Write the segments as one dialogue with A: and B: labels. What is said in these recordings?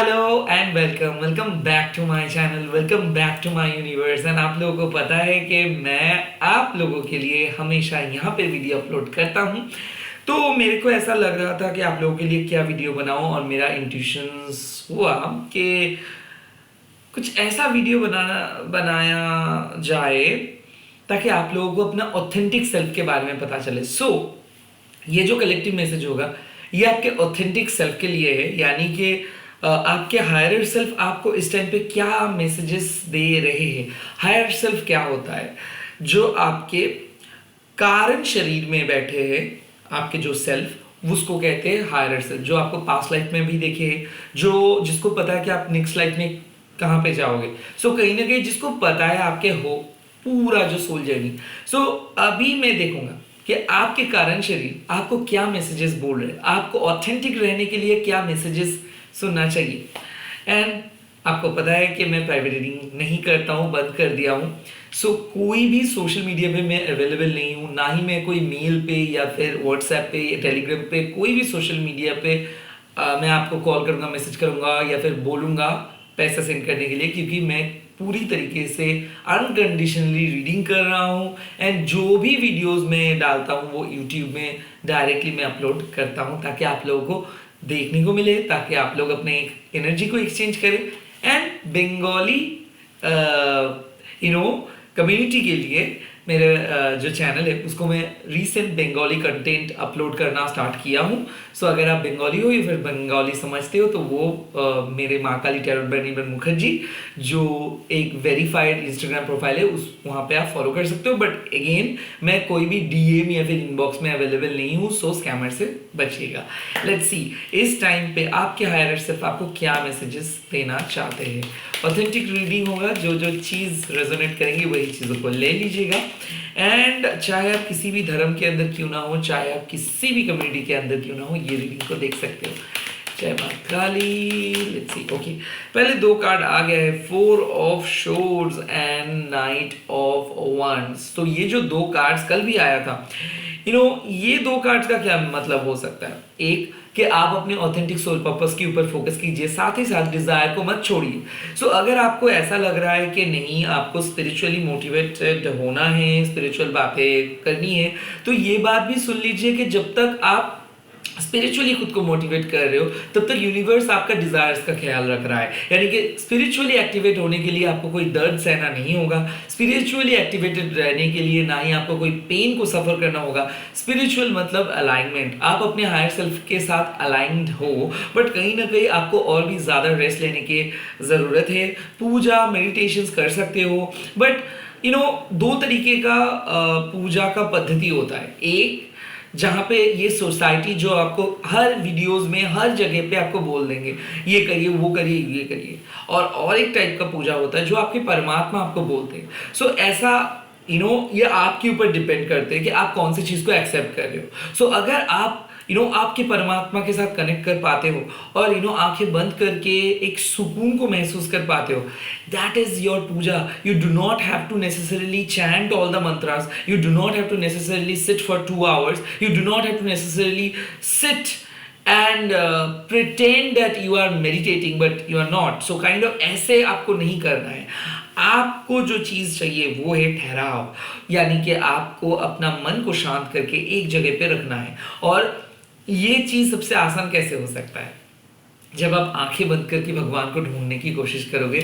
A: Hello and welcome welcome back to my channel, welcome back to my universe. And आप लोगों को पता है कि मैं आप लोगों के लिए हमेशा यहाँ पे वीडियो अपलोड करता हूँ। तो मेरे को ऐसा लग रहा था कि आप लोगों के लिए क्या वीडियो बनाऊँ, और मेरा इंट्यूशंस हुआ कि कुछ ऐसा वीडियो बनाया जाए ताकि आप लोगों को अपना ऑथेंटिक सेल्फ के बारे में पता चले। ये जो कलेक्टिव मैसेज होगा ये आपके ऑथेंटिक सेल्फ के लिए है, यानी कि आपके हायर सेल्फ आपको इस टाइम पे क्या मैसेजेस दे रहे हैं। हायर सेल्फ क्या होता है? जो आपके कारण शरीर में बैठे हैं, आपके जो सेल्फ, उसको कहते हैं हायर सेल्फ। जो आपको पास्ट लाइफ में भी देखे, जो जिसको पता है कि आप नेक्स्ट लाइफ में कहाँ पे जाओगे। कहीं ना कहीं जिसको पता है आपके हो पूरा जो सोल जर्नी। अभी मैं देखूंगा कि आपके कारण शरीर आपको क्या मैसेजेस बोल रहे हैं, आपको ऑथेंटिक रहने के लिए क्या मैसेजेस सुनना चाहिए। एंड आपको पता है कि मैं प्राइवेट रीडिंग नहीं करता हूँ, बंद कर दिया हूँ। कोई भी सोशल मीडिया पे मैं अवेलेबल नहीं हूँ, ना ही मैं कोई मेल पे या फिर व्हाट्सएप पे या टेलीग्राम पे, कोई भी सोशल मीडिया पे मैं आपको कॉल करूँगा, मैसेज करूँगा या फिर बोलूँगा पैसा सेंड करने के लिए, क्योंकि मैं पूरी तरीके से अनकंडीशनली रीडिंग कर रहा हूँ। एंड जो भी वीडियोस मैं डालता हूँ वो यूट्यूब में डायरेक्टली मैं अपलोड करता हूँ, ताकि आप लोगों को देखने को मिले, ताकि आप लोग अपने एनर्जी को एक्सचेंज करें। एंड बंगाली कम्युनिटी के लिए मेरे जो चैनल है उसको मैं रीसेंट बंगाली कंटेंट अपलोड करना स्टार्ट किया हूँ। अगर आप बंगाली हो या फिर बंगाली समझते हो तो वो मेरे महाकाली टैरोट बाय निर्मल मुखर्जी, जो एक वेरीफाइड इंस्टाग्राम प्रोफाइल है, उस वहाँ पे आप फॉलो कर सकते हो। बट अगेन मैं कोई भी डीएम या फिर इनबॉक्स में अवेलेबल नहीं हूँ, स्कैमर से बचिएगा। लेट्स सी इस टाइम पे आपके हायर सेल्फ आपको क्या मैसेजेस देना चाहते हैं। ऑथेंटिक रीडिंग होगा, जो जो चीज़ रेजोनेट करेंगी वही चीज़ों को ले लीजिएगा। एंड चाहे आप किसी भी धर्म के अंदर क्यों ना हो, चाहे आप किसी भी कम्युनिटी के अंदर क्यों ना हो, ये रीडिंग को देख सकते हो। जय मां काली। Let's see. ओके, पहले दो कार्ड आ गया है, 4 of shores and knight of wands. तो ये जो दो कार्ड्स कल भी आया था, ये दो कार्ड्स का क्या मतलब हो सकता है? एक कि आप अपने ऑथेंटिक सोल पर्पस के ऊपर फोकस कीजिए, साथ ही साथ डिजायर को मत छोड़िए। अगर आपको ऐसा लग रहा है कि नहीं, आपको स्पिरिचुअली मोटिवेटेड होना है, स्पिरिचुअल बातें करनी है, तो ये बात भी सुन लीजिए कि जब तक आप स्पिरिचुअली खुद को मोटिवेट कर रहे हो तब तक यूनिवर्स आपका डिजायर्स का ख्याल रख रहा है। यानी कि स्पिरिचुअली एक्टिवेट होने के लिए आपको कोई दर्द सहना नहीं होगा, स्पिरिचुअली एक्टिवेटेड रहने के लिए ना ही आपको कोई पेन को सफर करना होगा। स्पिरिचुअल मतलब अलाइनमेंट, आप अपने हायर सेल्फ के साथ अलाइंड हो, बट कहीं ना कहीं आपको और भी ज्यादा रेस्ट लेने की जरूरत है। पूजा मेडिटेशंस कर सकते हो, बट दो तरीके का पूजा का पद्धति होता है। एक जहाँ पे ये सोसाइटी जो आपको हर वीडियोस में हर जगह पे आपको बोल देंगे ये करिए, वो करिए, ये करिए, और एक टाइप का पूजा होता है जो आपके परमात्मा आपको बोलते हैं। ऐसा ये आपके ऊपर डिपेंड करते हैं कि आप कौन सी चीज को एक्सेप्ट कर रहे हो। अगर आप आपके परमात्मा के साथ कनेक्ट कर पाते हो और आंखें बंद करके एक सुकून को महसूस कर पाते हो, that is your puja. You do not have to necessarily chant all the mantras, you do not have to necessarily sit for 2 hours, you do not have to necessarily sit and pretend that you are meditating but you are not. Kind of ऐसे आपको नहीं करना है। आपको जो चीज चाहिए वो है ठहराव, यानी कि आपको अपना मन को शांत करके एक जगह पे रखना है। और ये चीज सबसे आसान कैसे हो सकता है? जब आप आंखें बंद करके भगवान को ढूंढने की कोशिश करोगे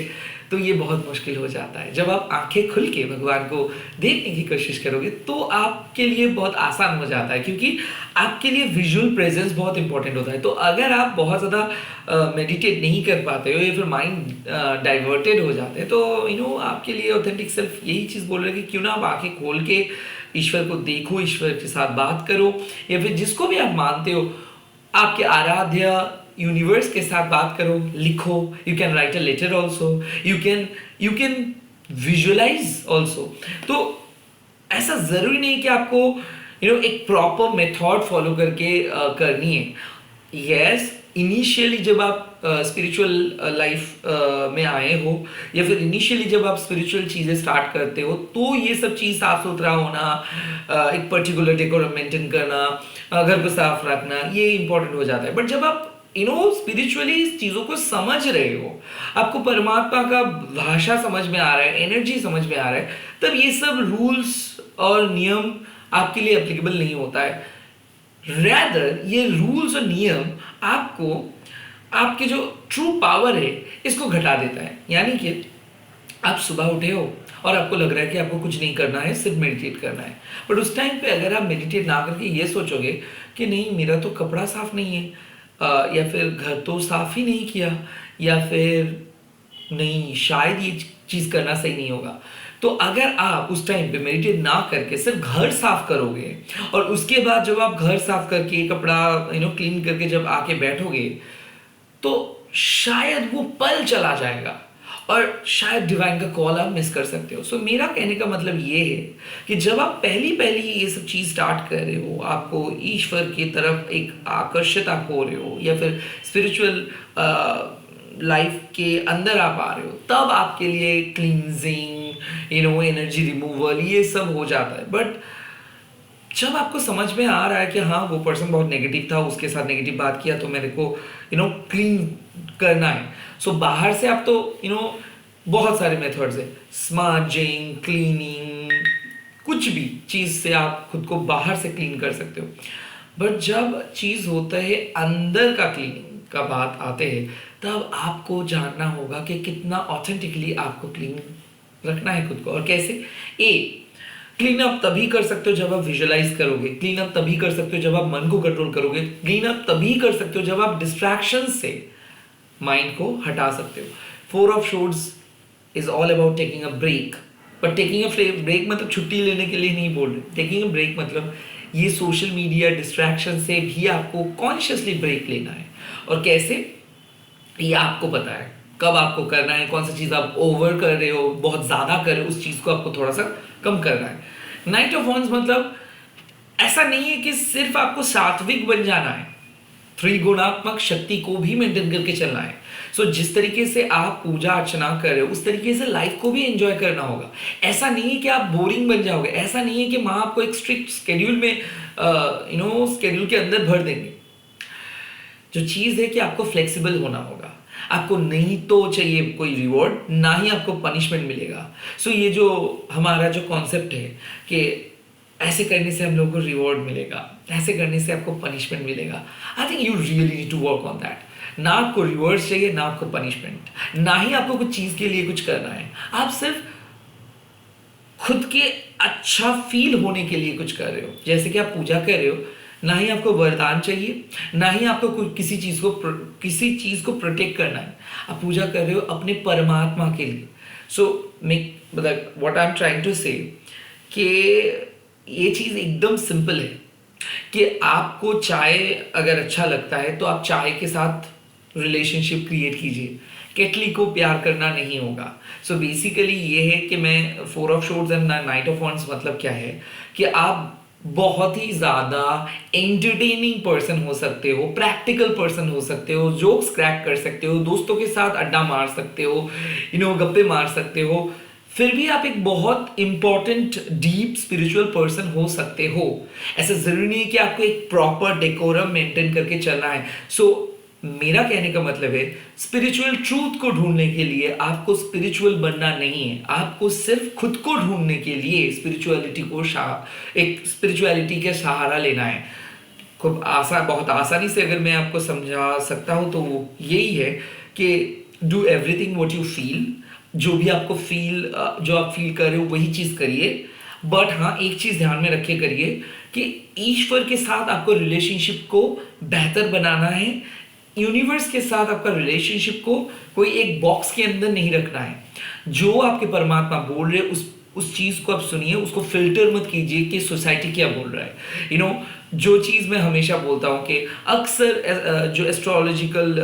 A: तो ये बहुत मुश्किल हो जाता है। जब आप आंखें खुल के भगवान को देखने की कोशिश करोगे तो आपके लिए बहुत आसान हो जाता है, क्योंकि आपके लिए विजुअल प्रेजेंस बहुत इंपॉर्टेंट होता है। तो अगर आप बहुत ज़्यादा मेडिटेट नहीं कर पाते हो या फिर माइंड डाइवर्टेड हो जाते हैं, तो आपके लिए ऑथेंटिक सेल्फ यही चीज़ बोल रहे हैं कि क्यों ना आप आंखें खोल के ईश्वर को देखो, ईश्वर के साथ बात करो, या फिर जिसको भी आप मानते हो आपके आराध्य यूनिवर्स के साथ बात करो, लिखो। You can write a letter also, you can visualise also. तो ऐसा जरूरी नहीं कि आपको एक प्रॉपर मेथड फॉलो करके करनी है। यस, इनिशियली जब आप स्पिरिचुअल लाइफ में आए हो या फिर इनिशियली जब आप स्पिरिचुअल चीज़ें स्टार्ट करते हो, तो ये सब चीज़ साफ सुथरा होना, एक पर्टिकुलर डेकोरम मेंटेन करना, घर को साफ रखना, ये इंपॉर्टेंट हो जाता है। बट जब आप स्पिरिचुअली इस चीजों को समझ रहे हो, आपको परमात्मा का भाषा समझ में आ रहा है, एनर्जी समझ में आ रहा है, तब ये सब रूल्स और नियम आपके लिए एप्लीकेबल नहीं होता है। रैदर ये रूल्स और नियम आपको आपके जो ट्रू पावर है इसको घटा देता है। यानी कि आप सुबह उठे हो और आपको लग रहा है कि आपको कुछ नहीं करना है, सिर्फ मेडिटेट करना है, बट उस टाइम पे अगर आप मेडिटेट ना करके ये सोचोगे कि नहीं मेरा तो कपड़ा साफ नहीं है, या फिर घर तो साफ ही नहीं किया, या फिर नहीं शायद ये चीज़ करना सही नहीं होगा, तो अगर आप उस टाइम पे मेडिटेट ना करके सिर्फ घर साफ करोगे और उसके बाद जब आप घर साफ करके कपड़ा क्लीन करके जब आके बैठोगे, तो शायद वो पल चला जाएगा और शायद डिवाइन का कॉल आप मिस कर सकते हो। सो मेरा कहने का मतलब ये है कि जब आप पहली पहली ये सब चीज़ स्टार्ट कर रहे हो, आपको ईश्वर की तरफ एक आकर्षित आप हो रहे हो, या फिर स्पिरिचुअल लाइफ के अंदर आप आ रहे हो, तब आपके लिए क्लींजिंग एनर्जी रिमूवल ये सब हो जाता है। बट जब आपको समझ में आ रहा है कि हाँ वो पर्सन बहुत नेगेटिव था, उसके साथ नेगेटिव बात किया, तो मेरे को क्लीन करना है। सो बाहर से आप तो बहुत सारे मेथड्स है, स्मार्जिंग, क्लीनिंग, कुछ भी चीज़ से आप खुद को बाहर से क्लीन कर सकते हो। बट जब चीज़ होता है अंदर का क्लीनिंग का बात आते हैं, तब आपको जानना होगा कि कितना ऑथेंटिकली आपको क्लीन रखना है खुद को और कैसे। क्लीन अप तभी कर सकते हो जब आप विजुअलाइज करोगे, क्लीन अप तभी कर सकते हो जब आप मन को कंट्रोल करोगे, क्लीन अप तभी कर सकते हो जब आप डिस्ट्रैक्शन से माइंड को हटा सकते हो। 4 of swords is all about taking a break, but taking a break मतलब छुट्टी लेने के लिए नहीं बोल रहे। टेकिंग अ ब्रेक मतलब ये सोशल मीडिया डिस्ट्रैक्शन से भी आपको कॉन्शियसली ब्रेक लेना है। और कैसे, ये आपको पता है कब आपको करना है, कौन सी चीज़ आप ओवर कर रहे हो, बहुत ज़्यादा कर रहे हो, उस चीज़ को आपको थोड़ा सा कम करना है। नाइट ऑफ वॉन्ड्स मतलब ऐसा नहीं है कि सिर्फ आपको सात्विक बन जाना है, त्रिगुणात्मक शक्ति को भी मेंटेन करके चलना है। सो जिस तरीके से आप पूजा अर्चना कर रहे हो उस तरीके से लाइफ को भी एंजॉय करना होगा। ऐसा नहीं है कि आप बोरिंग बन जाओगे, ऐसा नहीं है कि माँ आपको एक स्ट्रिक्ट स्केड्यूल में स्केड्यूल के अंदर भर देंगे। जो चीज़ है कि आपको फ्लेक्सिबल होना होगा, आपको नहीं तो चाहिए कोई रिवॉर्ड, ना ही आपको पनिशमेंट मिलेगा। सो ये जो हमारा जो कॉन्सेप्ट है कि ऐसे करने से हम लोगों को रिवॉर्ड मिलेगा, ऐसे करने से आपको पनिशमेंट मिलेगा, I think you really need to work on that. ना आपको रिवॉर्ड चाहिए, ना आपको पनिशमेंट, ना ही आपको कुछ चीज़ के लिए कुछ करना है। आप सिर्फ खुद के अच्छा फील होने के लिए कुछ कर रहे हो। जैसे कि आप पूजा कर रहे हो, ना ही आपको वरदान चाहिए, ना ही आपको किसी चीज़ को प्रोटेक्ट करना है। आप पूजा कर रहे हो अपने परमात्मा के लिए। सो मतलब what I am trying to say कि ये चीज़ एकदम सिंपल है कि आपको चाय अगर अच्छा लगता है तो आप चाय के साथ रिलेशनशिप क्रिएट कीजिए, केटली को प्यार करना नहीं होगा। सो बेसिकली ये है कि मैं 4 of swords and knight of wands मतलब क्या है कि आप बहुत ही ज़्यादा एंटरटेनिंग पर्सन हो सकते हो, प्रैक्टिकल पर्सन हो सकते हो, जोक्स क्रैक कर सकते हो, दोस्तों के साथ अड्डा मार सकते हो, गप्पे मार सकते हो, फिर भी आप एक बहुत इंपॉर्टेंट डीप स्पिरिचुअल पर्सन हो सकते हो। ऐसा ज़रूरी नहीं है कि आपको एक प्रॉपर डेकोरम मेंटेन करके चलना है। सो मेरा कहने का मतलब है स्पिरिचुअल ट्रूथ को ढूंढने के लिए आपको स्पिरिचुअल बनना नहीं है, आपको सिर्फ खुद को ढूंढने के लिए एक स्पिरिचुअलिटी का सहारा लेना है। खूब बहुत आसानी से अगर मैं आपको समझा सकता हूँ तो वो यही है कि do everything what you feel. जो भी आपको जो आप फील कर रहे हो वही चीज़ करिए, बट हाँ एक चीज़ ध्यान में रखे करिए कि ईश्वर के साथ आपको रिलेशनशिप को बेहतर बनाना है। यूनिवर्स के साथ आपका रिलेशनशिप को कोई एक बॉक्स के अंदर नहीं रखना है। जो आपके परमात्मा बोल रहे उस चीज़ को आप सुनिए, उसको फिल्टर मत कीजिए कि सोसाइटी क्या बोल रहा है। जो चीज़ मैं हमेशा बोलता हूँ कि अक्सर जो एस्ट्रोलॉजिकल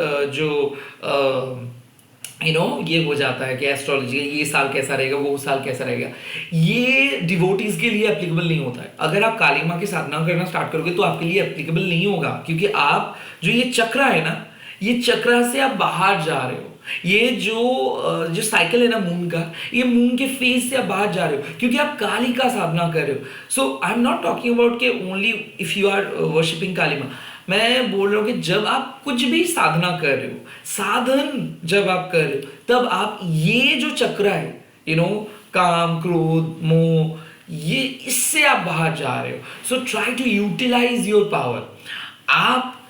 A: ये हो जाता है कि एस्ट्रोलॉजी ये साल कैसा रहेगा, वो साल कैसा रहेगा, ये डिवोटीज के लिए एप्लीकेबल नहीं होता है। अगर आप काली माँ की साधना करना स्टार्ट करोगे तो आपके लिए एप्लीकेबल नहीं होगा, क्योंकि आप जो ये चक्र है ना, ये चक्र से आप बाहर जा रहे हो। ये जो साइकिल है ना मून का, ये मून के फेज से आप बाहर जा रहे हो, क्योंकि आप काली का साधना कर रहे हो। So I am not talking about के only if you are worshipping Kali Maa. मैं बोल रहा हूँ कि जब आप कुछ भी साधना कर रहे हो, साधन जब आप कर रहे हो, तब आप ये जो चक्र है, काम, क्रोध, मोह, ये इससे आप बाहर जा रहे हो. So try to utilise your power. आप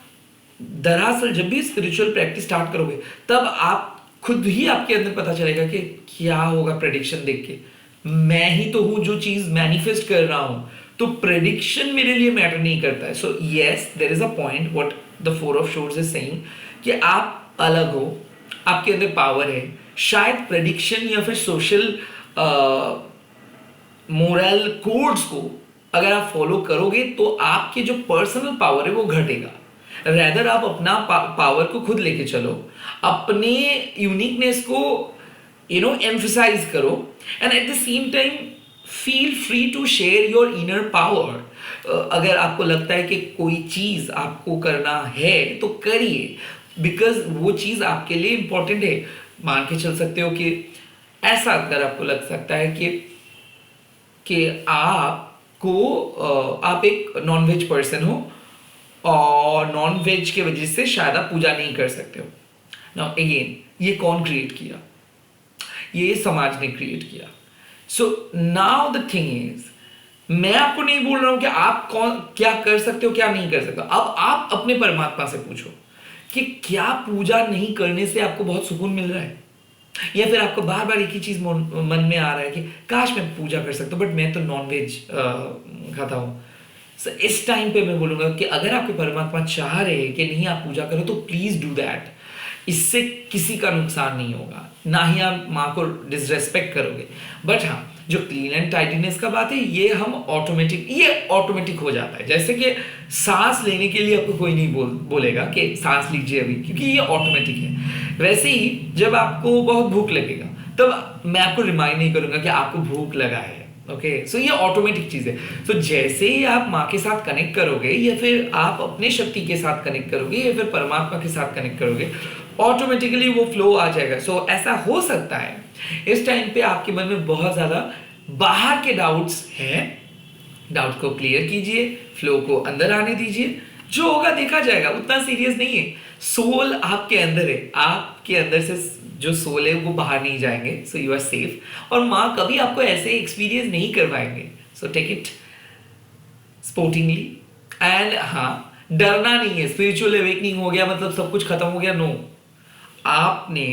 A: दरअसल जब भी स्पिरिचुअल प्रैक्टिस स्टार्ट करोगे, तब आप खुद ही आपके अंदर पता चलेगा कि क्या होगा. प्रेडिक्शन देख के मैं ही तो हूं जो चीज मैनिफेस्ट कर रहा हूं, तो प्रेडिक्शन मेरे लिए मैटर नहीं करता है. So yes, there is a point what the four of shores is saying कि आप अलग हो, आपके अंदर पावर है. शायद प्रेडिक्शन या फिर सोशल मोरल कोड्स को अगर आप फॉलो करोगे तो आपके जो पर्सनल पावर है वो घटेगा. रैदर आप अपना पावर को खुद लेके चलो, अपने यूनिकनेस को एम्फसाइज करो, and at the same time feel free to share your inner power. अगर आपको लगता है कि कोई चीज आपको करना है तो करिए, बिकॉज वो चीज आपके लिए इंपॉर्टेंट है. मान के चल सकते हो कि ऐसा अगर आपको लग सकता है कि आप एक नॉन वेज पर्सन हो और नॉन वेज के वजह से शायद आप पूजा नहीं कर सकते हो. नाउ अगेन, ये कौन क्रिएट किया? ये समाज ने क्रिएट किया. So now the thing is, मैं आपको नहीं बोल रहा हूं कि आप क्या कर सकते हो क्या नहीं कर सकते. अब आप अपने परमात्मा से पूछो कि क्या पूजा नहीं करने से आपको बहुत सुकून मिल रहा है, या फिर आपको बार बार एक ही चीज मन में आ रहा है कि काश मैं पूजा कर सकता हूं बट मैं तो नॉन वेज खाता हूं. So, इस टाइम पे मैं बोलूंगा कि अगर आपके परमात्मा चाह रहे हैं कि नहीं आप पूजा करो तो प्लीज डू दैट. इससे किसी का नुकसान नहीं होगा, ना ही आप माँ को डिसरेस्पेक्ट करोगे. बट हाँ, जो क्लीन एंड टाइडीनेस का बात है, ये ऑटोमेटिक हो जाता है. जैसे कि सांस लेने के लिए आपको कोई नहीं बोलेगा कि सांस लीजिए अभी, क्योंकि ये ऑटोमेटिक है. वैसे ही जब आपको बहुत भूख लगेगा तब मैं आपको रिमाइंड नहीं करूंगा कि आपको भूख लगा है. ओके, सो ये ऑटोमेटिक चीज है. सो जैसे ही आप माँ के साथ कनेक्ट करोगे, या फिर आप अपने शक्ति के साथ कनेक्ट करोगे, या फिर परमात्मा के साथ कनेक्ट करोगे, ऑटोमेटिकली वो फ्लो आ जाएगा. सो ऐसा हो सकता है इस टाइम पे आपके मन में बहुत ज्यादा बाहर के डाउट्स हैं, डाउट को क्लियर कीजिए, फ्लो को अंदर आने दीजिए. जो होगा देखा जाएगा, उतना सीरियस नहीं है. सोल आपके अंदर है, आपके अंदर से जो सोल है वो बाहर नहीं जाएंगे. सो यू आर सेफ, और माँ कभी आपको ऐसे एक्सपीरियंस नहीं करवाएंगे. So take it sportingly. And हाँ, डरना नहीं है. स्पिरिचुअल अवेकनिंग हो गया मतलब सब कुछ खत्म हो गया, नो. आपने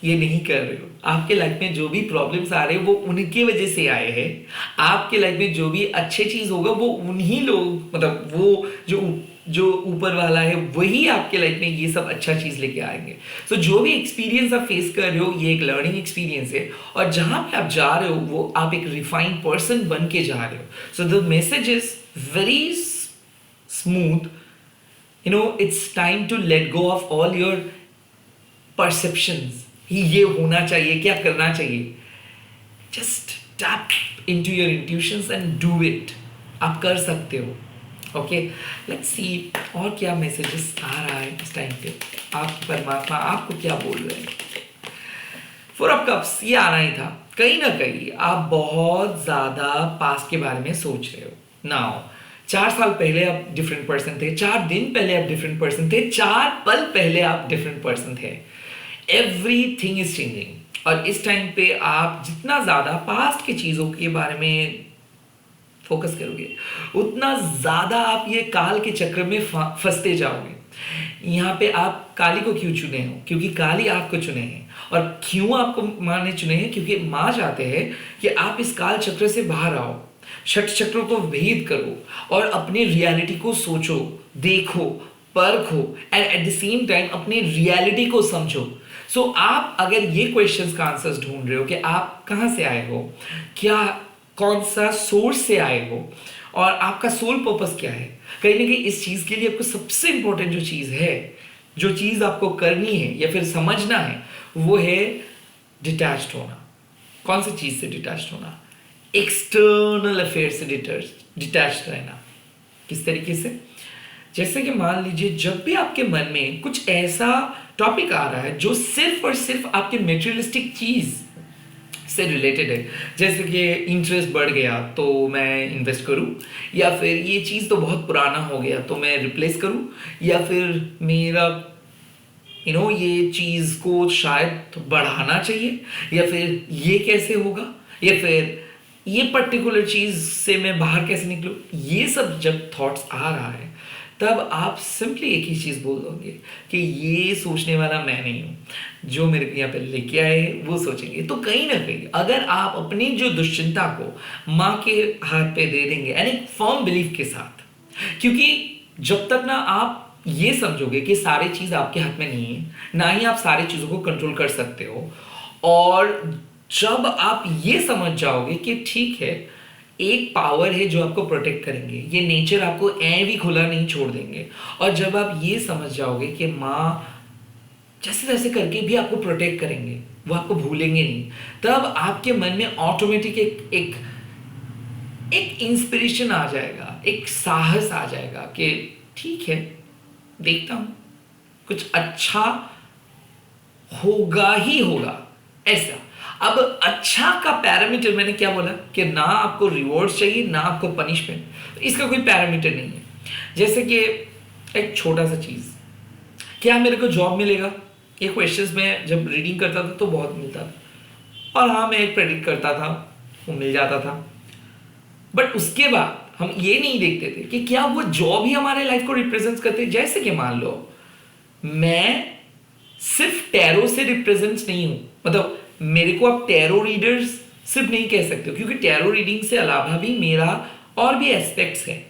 A: ये नहीं कर रहे हो. आपके लाइफ में जो भी प्रॉब्लम्स आ रहे हैं वो उनकी वजह से आए हैं. आपके लाइफ में जो भी अच्छे चीज होगा वो उन्हीं लोग, मतलब वो जो ऊपर वाला है वही आपके लाइफ में ये सब अच्छा चीज लेके आएंगे. सो जो भी एक्सपीरियंस आप फेस कर रहे हो, ये एक लर्निंग एक्सपीरियंस है, और जहां पे आप जा रहे हो वो आप एक रिफाइंड पर्सन बन के जा रहे हो. So the message is very smooth. It's time to let go of all your perceptions. ये होना चाहिए, क्या करना चाहिए. Just tap into your intuitions and do it. आप कर सकते हो. ओके, लेट्स सी और क्या मैसेजेस आ रहा है इस टाइम पे. आपकी परमात्मा आपको क्या बोल रहे हैं. फोर ऑफ कप्स, ये आना ही था. कहीं ना कहीं आप बहुत ज्यादा पास्ट के बारे में सोच रहे हो. नाउ 4 साल पहले आप डिफरेंट पर्सन थे, 4 दिन पहले आप डिफरेंट पर्सन थे, 4 पल पहले आप डिफरेंट पर्सन थे. Everything is changing. और इस टाइम पे आप जितना ज्यादा पास्ट की चीजों के बारे में फोकस करोगे, उतना ज्यादा आप ये काल के चक्र में फंसते जाओगे. यहाँ पे आप काली को क्यों चुने हो? क्योंकि काली आपको चुने हैं. और क्यों आपको माँ ने चुने हैं? क्योंकि माँ चाहते हैं कि आप इस काल चक्र से बाहर आओ, षट चक्रों को भेद करो, और अपनी रियलिटी को सोचो, देखो, परखो, and at the same time अपनी रियलिटी को समझो. सो आप अगर ये क्वेश्चंस का आंसर्स ढूंढ रहे हो कि आप कहाँ से आए हो, क्या कौन सा सोर्स से आए हो, और आपका सोल पर्पस क्या है, कहीं ना कहीं इस चीज के लिए आपको सबसे इंपॉर्टेंट जो चीज है, जो चीज आपको करनी है या फिर समझना है, वो है डिटैच्ड होना. कौन सी चीज से डिटैच्ड होना? एक्सटर्नल अफेयर से डिटैच्ड रहना. किस तरीके से? जैसे कि मान लीजिए जब भी आपके मन में कुछ ऐसा टॉपिक आ रहा है जो सिर्फ और सिर्फ आपके मेटेरियलिस्टिक चीज से रिलेटेड है। जैसे कि इंटरेस्ट बढ़ गया तो मैं इन्वेस्ट करूं, या फिर ये चीज़ तो बहुत पुराना हो गया तो मैं रिप्लेस करूं, या फिर मेरा ये चीज़ को शायद बढ़ाना चाहिए, या फिर ये कैसे होगा, या फिर ये पर्टिकुलर चीज़ से मैं बाहर कैसे निकलूं। ये सब जब थॉट्स आ रहा है तब आप सिंपली एक ही चीज़ बोल दोगे कि ये सोचने वाला मैं नहीं हूँ, जो मेरे को यहाँ पे लेके आए वो सोचेंगे। तो कहीं ना कहीं अगर आप अपनी जो दुश्चिंता को माँ के हाथ पे दे देंगे एंड एक फर्म बिलीफ के साथ, क्योंकि जब तक ना आप ये समझोगे कि सारी चीज़ आपके हाथ में नहीं है, ना ही आप सारी चीज़ों को कंट्रोल कर सकते हो, और जब आप ये समझ जाओगे कि ठीक है एक पावर है जो आपको प्रोटेक्ट करेंगे, ये नेचर आपको ऐ भी खुला नहीं छोड़ देंगे, और जब आप ये समझ जाओगे कि माँ जैसे तैसे करके भी आपको प्रोटेक्ट करेंगे, वो आपको भूलेंगे नहीं, तब आपके मन में ऑटोमेटिक एक एक इंस्पिरेशन आ जाएगा, एक साहस आ जाएगा कि ठीक है देखता हूँ कुछ अच्छा होगा ही होगा ऐसा। अब अच्छा का पैरामीटर मैंने क्या बोला कि ना आपको रिवॉर्ड्स चाहिए ना आपको पनिशमेंट, तो इसका कोई पैरामीटर नहीं है। जैसे कि एक छोटा सा चीज़, क्या मेरे को जॉब मिलेगा, ये क्वेश्चंस में जब रीडिंग करता था तो बहुत मिलता था, और हाँ मैं एक प्रेडिक्ट करता था वो मिल जाता था, बट उसके बाद हम ये नहीं देखते थे कि क्या वो जॉब ही हमारे लाइफ को रिप्रेजेंट करते। जैसे कि मान लो मैं सिर्फ टैरो से रिप्रेजेंट नहीं हूं, मतलब मेरे को आप टैरो रीडर्स सिर्फ नहीं कह सकते हो, क्योंकि टैरो रीडिंग से अलावा भी मेरा और भी एस्पेक्ट्स हैं।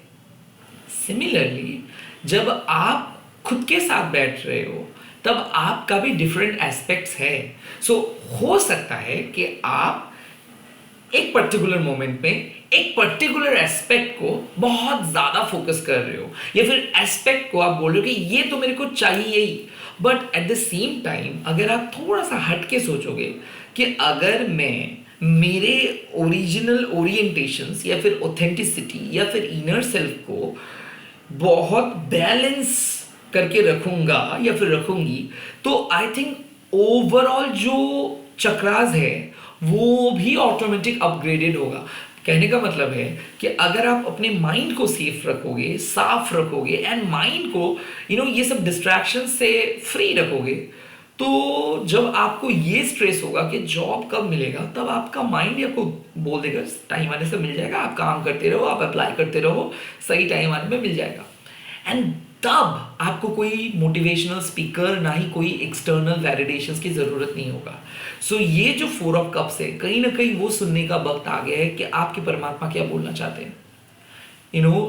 A: सिमिलरली जब आप खुद के साथ बैठ रहे हो तब आपका भी डिफरेंट एस्पेक्ट्स है। सो हो सकता है कि आप एक पर्टिकुलर मोमेंट में एक पर्टिकुलर एस्पेक्ट को बहुत ज़्यादा फोकस कर रहे हो, या फिर एस्पेक्ट को आप बोल रहे हो कि ये तो मेरे को चाहिए ही, but at the same time अगर आप थोड़ा सा हट के सोचोगे कि अगर मैं मेरे ओरिजिनल ओरिएंटेशंस या फिर ऑथेंटिसिटी या फिर इनर सेल्फ को बहुत बैलेंस करके रखूंगा या फिर रखूंगी, तो आई थिंक ओवरऑल जो चक्रास है वो भी ऑटोमेटिक अपग्रेडेड होगा। कहने का मतलब है कि अगर आप अपने माइंड को सेफ रखोगे, साफ रखोगे, एंड माइंड को ये सब डिस्ट्रैक्शन से फ्री रखोगे, तो जब आपको ये स्ट्रेस होगा कि जॉब कब मिलेगा, तब आपका माइंड आपको बोल देगा टाइम आने से मिल जाएगा, आप काम करते रहो, आप अप्लाई करते रहो, सही टाइम आने में मिल जाएगा। एंड तब आपको कोई मोटिवेशनल स्पीकर ना ही कोई एक्सटर्नल वैलिडेशंस की ज़रूरत नहीं होगा। सो ये जो 4 ऑफ कप्स है, कहीं ना कहीं वो सुनने का वक्त आ गया है कि आपके परमात्मा क्या बोलना चाहते हैं।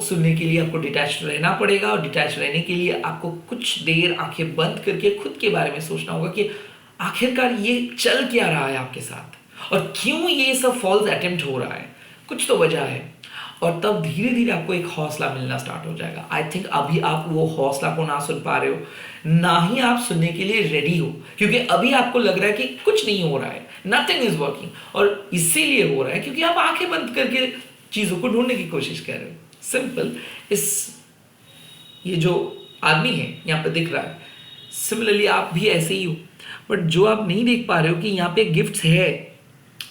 A: सुनने के लिए आपको डिटैच रहना पड़ेगा, और डिटैच रहने के लिए आपको कुछ देर आंखें बंद करके खुद के बारे में सोचना होगा कि आखिरकार ये चल क्या रहा है आपके साथ, और क्यों ये सब फॉल्स अटेम्प्ट हो रहा है, कुछ तो वजह है। और तब धीरे धीरे आपको एक हौसला मिलना स्टार्ट हो जाएगा। आई थिंक अभी आप वो हौसला को ना सुन पा रहे हो, ना ही आप सुनने के लिए रेडी हो, क्योंकि अभी आपको लग रहा है कि कुछ नहीं हो रहा है, नथिंग इज वर्किंग, और इसीलिए हो रहा है क्योंकि आप आंखें बंद करके चीज़ों को ढूंढने की कोशिश कर रहे हो। सिंपल। ये जो आदमी है यहाँ पे दिख रहा है, सिमिलरली आप भी ऐसे ही हो, बट जो आप नहीं देख पा रहे हो कि यहाँ पे गिफ्ट्स है,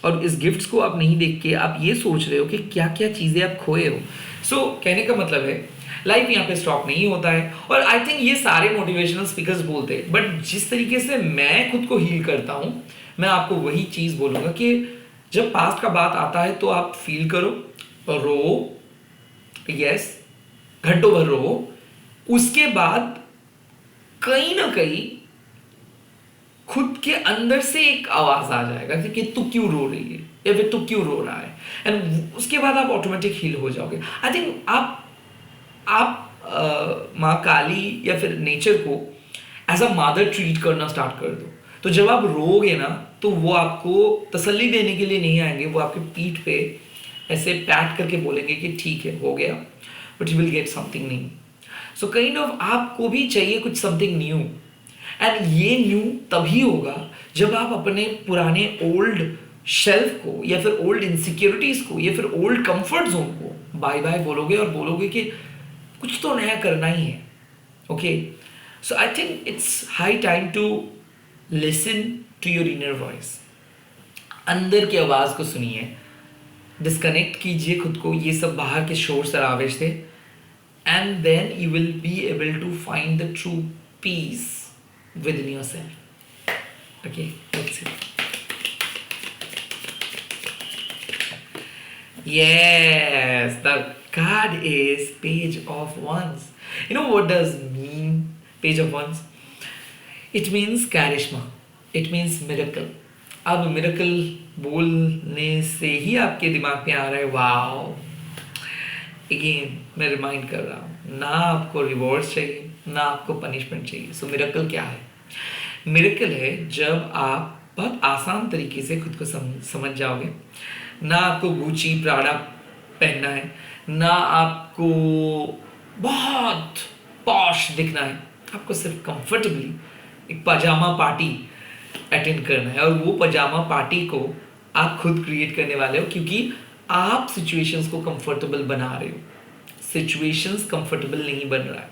A: और इस गिफ्ट्स को आप नहीं देख के आप ये सोच रहे हो कि क्या क्या चीज़ें आप खोए हो। सो कहने का मतलब है लाइफ यहाँ पे स्टॉप नहीं होता है, और आई थिंक ये सारे मोटिवेशनल स्पीकर्स बोलते हैं, बट जिस तरीके से मैं खुद को हील करता हूँ, मैं आपको वही चीज़ बोलूँगा कि जब पास्ट का बात आता है तो आप फील करो, रो, यस, घंटों भर रो, उसके बाद कहीं ना कहीं खुद के अंदर से एक आवाज आ जाएगा कि तू क्यों रो रही है या फिर तू क्यों रो रहा है, एंड उसके बाद आप ऑटोमेटिक हील हो जाओगे। आई थिंक आप माँ काली या फिर नेचर को एज अ मदर ट्रीट करना स्टार्ट कर दो, तो जब आप रोगे ना तो वो आपको तसल्ली देने के लिए नहीं आएंगे, वो आपके पीठ पे ऐसे पैट करके बोलेंगे कि ठीक है हो गया, but you will get something new. So kind of आपको भी चाहिए कुछ समथिंग न्यू, एंड ये न्यू तभी होगा जब आप अपने पुराने ओल्ड शेल्फ को या फिर ओल्ड इनसिक्योरिटीज को या फिर ओल्ड कंफर्ट जोन को बाय बाय बोलोगे, और बोलोगे कि कुछ तो नया करना ही है। Okay, so I think it's high time to listen to your inner voice. अंदर की आवाज़ को सुनिए, डिस्कनेक्ट कीजिए खुद को ये सब बाहर के शोर शराबे से, and then you will be able to find the true peace within yourself. Okay, let's see. Yes, the card is Page of Wands. You know what does mean Page of Wands? It means charisma. It means miracle. अब miracle बोलने से ही आपके दिमाग में आ रहा है wow. Again मैं remind कर रहा हूँ, ना आपको रिवॉर्ड्स चाहिए ना आपको पनिशमेंट चाहिए। सो मिरेकल क्या है? मिरेकल है जब आप बहुत आसान तरीके से खुद को समझ जाओगे। ना आपको गुची प्राडा पहनना है, ना आपको बहुत पॉश दिखना है, आपको सिर्फ कंफर्टेबली एक पजामा पार्टी अटेंड करना है। और वो पजामा पार्टी को आप खुद क्रिएट करने वाले हो, क्योंकि आप सिचुएशंस को कंफर्टेबल बना रहे हो। सिचुएशंस कंफर्टेबल नहीं बन रहा है,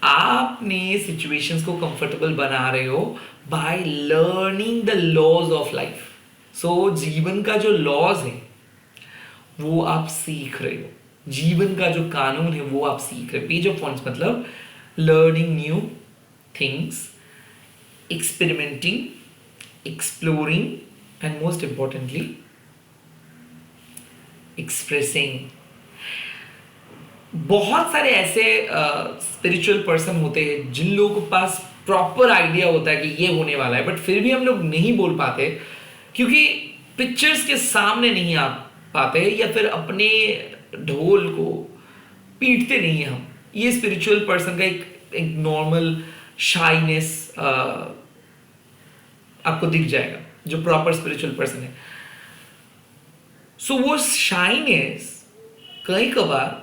A: आपने सिचुएशंस को कंफर्टेबल बना रहे हो by learning the laws of life. So जीवन का जो लॉज है वो आप सीख रहे हो, जीवन का जो कानून है वो आप सीख रहे हो। पेज ऑफ वॉन्ड्स मतलब learning new things, experimenting, exploring and most importantly expressing. बहुत सारे ऐसे स्पिरिचुअल पर्सन होते हैं जिन लोगों के पास प्रॉपर आइडिया होता है कि ये होने वाला है, बट फिर भी हम लोग नहीं बोल पाते क्योंकि पिक्चर्स के सामने नहीं आ पाते, या फिर अपने ढोल को पीटते नहीं हैं हम। ये स्पिरिचुअल पर्सन का एक नॉर्मल शाइनेस आपको दिख जाएगा जो प्रॉपर स्पिरिचुअल पर्सन है। सो वो शाइनेस कई कबार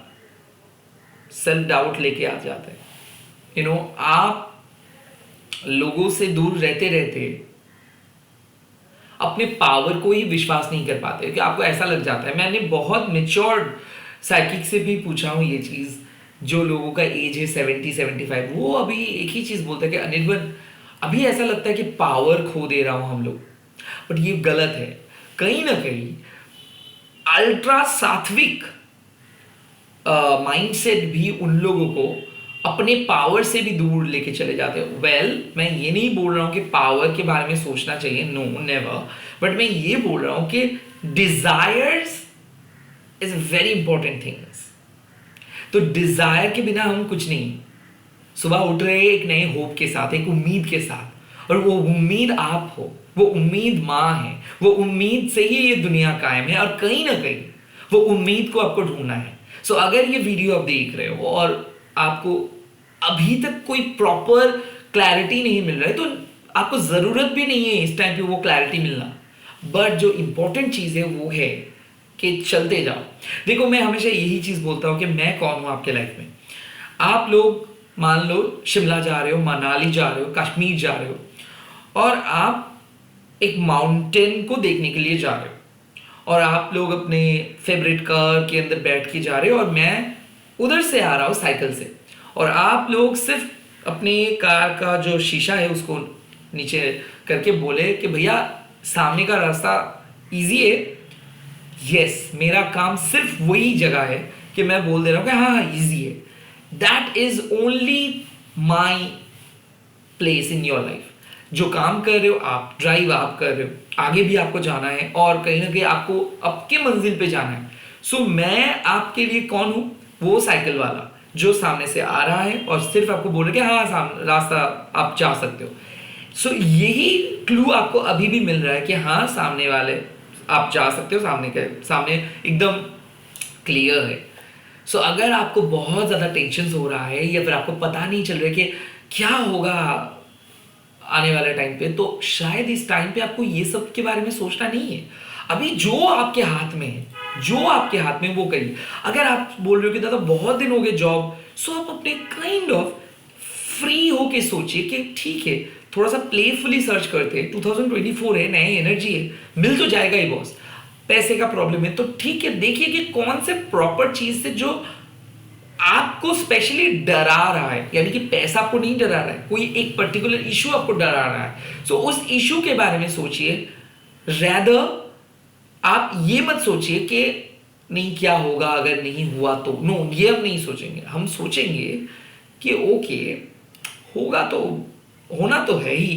A: सेल्फ डाउट लेके आ जाता है। यू नो, आप लोगों से दूर रहते रहते अपने पावर को ही विश्वास नहीं कर पाते, कि आपको ऐसा लग जाता है। मैंने बहुत मेच्योर्ड साइकिक से भी पूछा हूँ ये चीज़, जो लोगों का एज है 70-75, वो अभी एक ही चीज़ बोलता है कि अनिर्बन अभी ऐसा लगता है कि पावर खो दे रहा हूँ हम लोग। बट ये गलत है। कहीं ना कहीं अल्ट्रा सात्विक माइंडसेट भी उन लोगों को अपने पावर से भी दूर लेके चले जाते हैं। वेल, मैं ये नहीं बोल रहा हूँ कि पावर के बारे में सोचना चाहिए, नो नेवर, बट मैं ये बोल रहा हूँ कि desires is very important things. तो डिजायर के बिना हम कुछ नहीं। सुबह उठ रहे एक नए होप के साथ, एक उम्मीद के साथ, और वो उम्मीद आप हो, वो उम्मीद माँ है, वो उम्मीद से ही ये दुनिया कायम है, और कहीं ना कहीं वो उम्मीद को आपको ढूंढना है। सो अगर ये वीडियो आप देख रहे हो और आपको अभी तक कोई प्रॉपर क्लैरिटी नहीं मिल रहा है, तो आपको ज़रूरत भी नहीं है इस टाइम पे वो क्लैरिटी मिलना। बट जो इंपॉर्टेंट चीज़ है वो है कि चलते जाओ। देखो, मैं हमेशा यही चीज़ बोलता हूँ कि मैं कौन हूँ आपके लाइफ में। आप लोग मान लो शिमला जा रहे हो, मनाली जा रहे हो, कश्मीर जा रहे हो, और आप एक माउंटेन को देखने के लिए जा रहे हो, और आप लोग अपने फेवरेट कार के अंदर बैठ के जा रहे हो, और मैं उधर से आ रहा हूँ साइकिल से, और आप लोग सिर्फ अपनी कार का जो शीशा है उसको नीचे करके बोले कि भैया सामने का रास्ता इजी है। यस, मेरा काम सिर्फ वही जगह है कि मैं बोल दे रहा हूँ कि हाँ इजी है। That is only my place in your life. जो काम कर रहे हो आप, ड्राइव आप कर रहे हो, आगे भी आपको जाना है, और कहीं ना कहीं आपको आपके मंजिल पे जाना है। सो मैं आपके लिए कौन हूँ? वो साइकिल वाला जो सामने से आ रहा है और सिर्फ आपको बोल रहे कि हाँ सामने रास्ता आप जा सकते हो। सो यही क्लू आपको अभी भी मिल रहा है कि हाँ सामने वाले आप जा सकते हो, सामने एकदम क्लियर है। सो अगर आपको बहुत ज़्यादा टेंशन हो रहा है, या फिर आपको पता नहीं चल रहा है कि क्या होगा आने वाले टाइम पे, तो शायद इस टाइम पे आपको ये सब के बारे में सोचना नहीं है। अभी जो आपके हाथ में है, जो आपके हाथ में वो करिए। अगर आप बोल रहे हो कि दादा बहुत दिन हो गए जॉब, सो आप अपने काइंड ऑफ फ्री होके सोचिए कि ठीक है, थोड़ा सा प्लेफुली सर्च करते हैं। 2024 है, नई एनर्जी है, मिल तो जाएगा ही बॉस। पैसे का प्रॉब्लम है तो ठीक है, देखिए कि कौन से प्रॉपर चीज से जो आपको स्पेशली डरा रहा है, यानी कि पैसा आपको नहीं डरा रहा है, कोई एक पर्टिकुलर इशू आपको डरा रहा है। सो उस इशू के बारे में सोचिए, रैदर आप ये मत सोचिए कि नहीं क्या होगा अगर नहीं हुआ तो, नो, ये हम नहीं सोचेंगे। हम सोचेंगे कि ओके, होगा तो, होना तो है ही,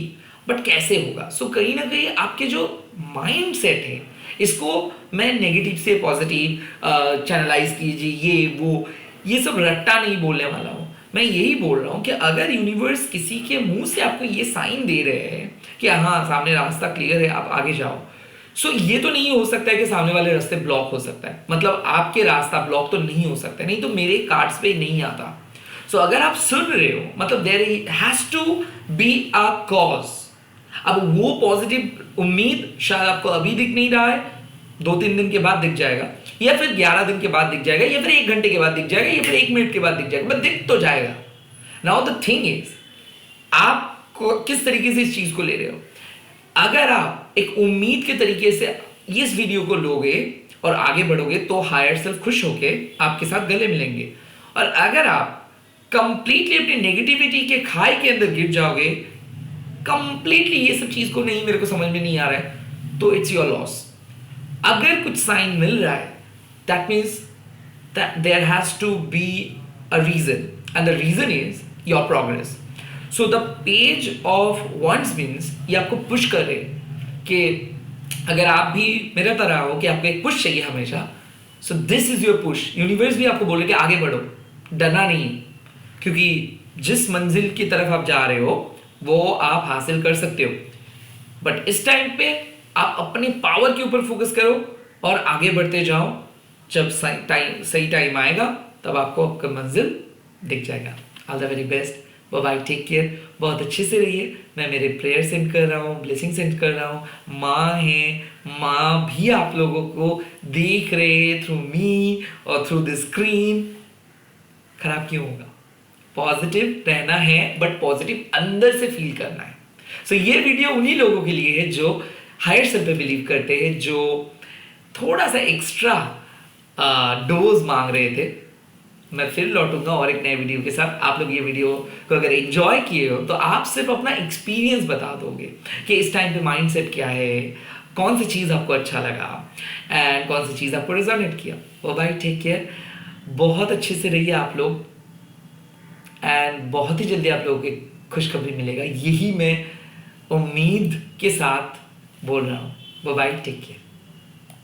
A: बट कैसे होगा। सो कहीं ना कहीं आपके जो माइंड सेट है, इसको मैं नेगेटिव से पॉजिटिव चैनलाइज कीजिए, ये वो, ये सब रट्टा नहीं बोलने वाला हूँ। मैं यही बोल रहा हूँ कि अगर यूनिवर्स किसी के मुंह से आपको ये साइन दे रहे हैं कि हाँ सामने रास्ता क्लियर है, आप आगे जाओ, सो ये तो नहीं हो सकता है कि सामने वाले रास्ते ब्लॉक हो सकता है, मतलब आपके रास्ता ब्लॉक तो नहीं हो सकता है, नहीं तो मेरे कार्ड्स पे नहीं आता। सो अगर आप सुन रहे हो, मतलब there has to be a cause. अब वो पॉजिटिव उम्मीद शायद आपको अभी दिख नहीं रहा है, 2-3 दिन के बाद दिख जाएगा, या फिर 11 दिन के बाद दिख जाएगा, या फिर 1 घंटे के बाद दिख जाएगा, या फिर 1 मिनट के बाद दिख जाएगा, बट दिख तो जाएगा। नाउ द थिंग इज, आप किस तरीके से इस चीज को ले रहे हो। अगर आप एक उम्मीद के तरीके से इस वीडियो को लोगे और आगे बढ़ोगे तो हायर सेल्फ खुश होके आपके साथ गले मिलेंगे। और अगर आप कंप्लीटली अपनी नेगेटिविटी के खाई के अंदर गिर जाओगे, कंप्लीटली ये सब चीज को नहीं, मेरे को समझ में नहीं आ रहा है, तो इट्स योर लॉस। अगर कुछ साइन मिल रहा है, that means that there has to be a reason, and the reason is your progress. So the page of once means ये आपको पुश कर रहे कि अगर आप भी मेरे तरह हो कि आपको एक पुश चाहिए हमेशा, so this is your push. Universe भी आपको बोले कि आगे बढ़ो, डरना नहीं, क्योंकि जिस मंजिल की तरफ आप जा रहे हो वो आप हासिल कर सकते हो। बट इस टाइम पे आप अपनी पावर के ऊपर फोकस करो और आगे बढ़ते जाओ। जब सही टाइम आएगा तब आपको आपका मंजिल दिख जाएगा। All the very best, bye bye, take care, बहुत अच्छे से रहिए। मैं मेरे प्रेयर सेंड कर रहा हूँ, ब्लेसिंग सेंड कर रहा हूँ। माँ है, माँ भी आप लोगों को देख रहे थ्रू मी और थ्रू द स्क्रीन। खराब क्यों होगा? पॉजिटिव रहना है, बट पॉजिटिव अंदर से फील करना है। सो ये वीडियो उन्हीं लोगों के लिए है जो हायर सेल्फ पे बिलीव करते हैं, जो थोड़ा सा एक्स्ट्रा डोज मांग रहे थे। मैं फिर लौटूंगा और एक नए वीडियो के साथ। आप लोग ये वीडियो को अगर एंजॉय किए हो तो आप सिर्फ अपना एक्सपीरियंस बता दोगे कि इस टाइम पे माइंडसेट क्या है, कौन सी चीज़ आपको अच्छा लगा एंड कौन सी चीज़ आपको रिजोनेट किया। बाय बाय, टेक केयर, बहुत अच्छे से रहिए आप लोग, एंड बहुत ही जल्दी आप लोगों की खुशखबरी मिलेगा, यही मैं उम्मीद के साथ बोल रहा हूँ। Bye bye, take care.